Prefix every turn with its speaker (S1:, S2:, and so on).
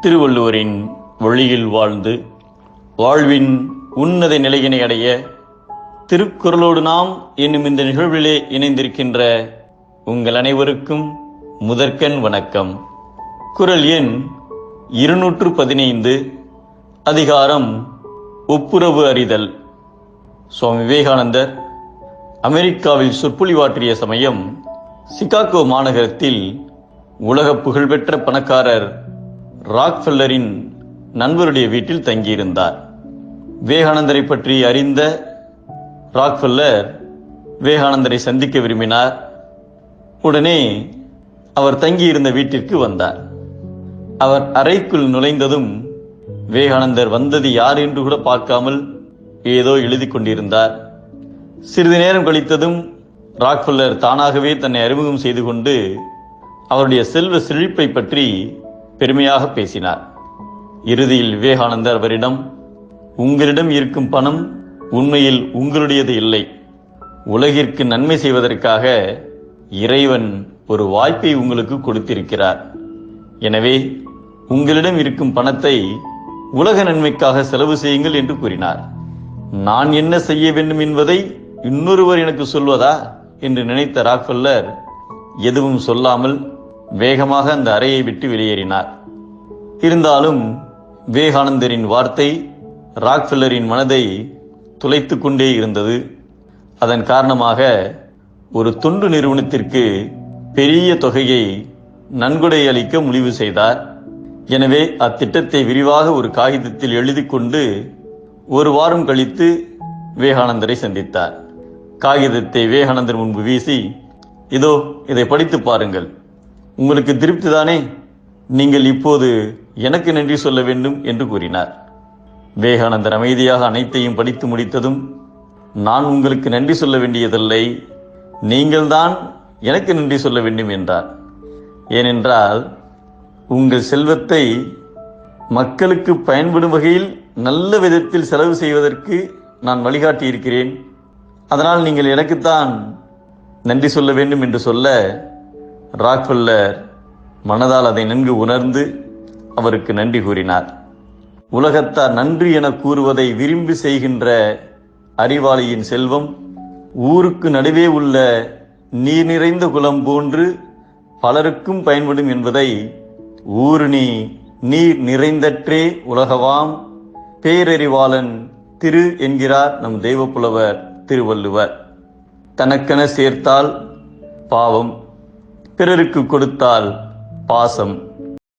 S1: திருவள்ளுவரின் வழியில் வாழ்ந்து வாழ்வின் உன்னத நிலையினை அடைய திருக்குறளோடு நாம் என்னும் இந்த நிகழ்விலே இணைந்திருக்கின்ற உங்கள் அனைவருக்கும் முதற்கண் வணக்கம். குறள் எண் 215, அதிகாரம் ஒப்புரவு அறிதல். சுவாமி விவேகானந்தர் அமெரிக்காவில் சொற்பொழிவாற்றிய சமயம் சிகாகோ மாநகரத்தில் உலக புகழ்பெற்ற பணக்காரர் ராக்ஃபெல்லரின் நண்பருடைய வீட்டில் தங்கியிருந்தார். விவேகானந்தரை பற்றி அறிந்த ராக்ஃபெல்லர் விவேகானந்தரை சந்திக்க விரும்பினார். உடனே அவர் தங்கியிருந்த வீட்டிற்கு வந்தார். அவர் அறைக்குள் நுழைந்ததும் விவேகானந்தர் வந்தது யார் என்று கூட பார்க்காமல் ஏதோ எழுதி கொண்டிருந்தார். சிறிது நேரம் கழித்ததும் ராக்ஃபெல்லர் தானாகவே தன்னை அறிமுகம் செய்து கொண்டு அவருடைய செல்வ செழிப்பை பற்றி பெருமையாக பேசினார். இறுதியில் விவேகானந்தர் அவரிடம், உங்களிடம் இருக்கும் பணம் உண்மையில் உங்களுடையது இல்லை, உலகிற்கு நன்மை செய்வதற்காக இறைவன் ஒரு வாய்ப்பை உங்களுக்கு கொடுத்திருக்கிறார். எனவே உங்களிடம் இருக்கும் பணத்தை உலக நன்மைக்காக செலவு செய்யுங்கள் என்று கூறினார். நான் என்ன செய்ய வேண்டும் என்பதை இன்னொருவர் எனக்கு சொல்வதா என்று நினைத்த ராக்ஃபெல்லர் எதுவும் சொல்லாமல் வேகமாக அந்த அறையை விட்டு வெளியேறினார். இருந்தாலும் விவேகானந்தரின் வார்த்தை ராக்ஃபெல்லரின் மனதை துளைத்து கொண்டே இருந்தது. அதன் காரணமாக ஒரு தொண்டு நிறுவனத்திற்கு பெரிய தொகையை நன்கொடை அளிக்க முடிவு செய்தார். எனவே அத்திட்டத்தை விரிவாக ஒரு காகிதத்தில் எழுதி கொண்டு ஒரு வாரம் கழித்து விவேகானந்தரை சந்தித்தார். காகிதத்தை விவேகானந்தர் முன்பு வீசி, இதோ இதை படித்து பாருங்கள், உங்களுக்கு திருப்தி தானே? நீங்கள் இப்போது எனக்கு நன்றி சொல்ல வேண்டும் என்று கூறினார். விவேகானந்தர் அமைதியாக அனைத்தையும் படித்து முடித்ததும், நான் உங்களுக்கு நன்றி சொல்ல வேண்டியதில்லை, நீங்கள்தான் எனக்கு நன்றி சொல்ல வேண்டும் என்றார். ஏனென்றால் உங்கள் செல்வத்தை மக்களுக்கு பயன்படும் வகையில் நல்ல விதத்தில் செலவு செய்வதற்கு நான் வழிகாட்டியிருக்கிறேன். அதனால் நீங்கள் எனக்குத்தான் நன்றி சொல்ல வேண்டும் என்று சொல்ல ராக்ஃபெல்லர் மனதால் அதை நன்கு உணர்ந்து அவருக்கு நன்றி கூறினார். உலகத்தார் நன்றி என கூறுவதை விரும்பி செய்கின்ற அறிவாளியின் செல்வம் ஊருக்கு நடுவே உள்ள நீர் நிறைந்த குளம் போன்று பலருக்கும் பயன்படும் என்பதை ஊருணி நீர் நிறைந்தற்றே உலகவாம் பேரறிவாளன் திரு என்கிறார் நம் தெய்வப்புலவர் திருவள்ளுவர். தனக்கென சேர்த்தால் பாவம், பிறருக்கு கொடுத்தால் பாசம்.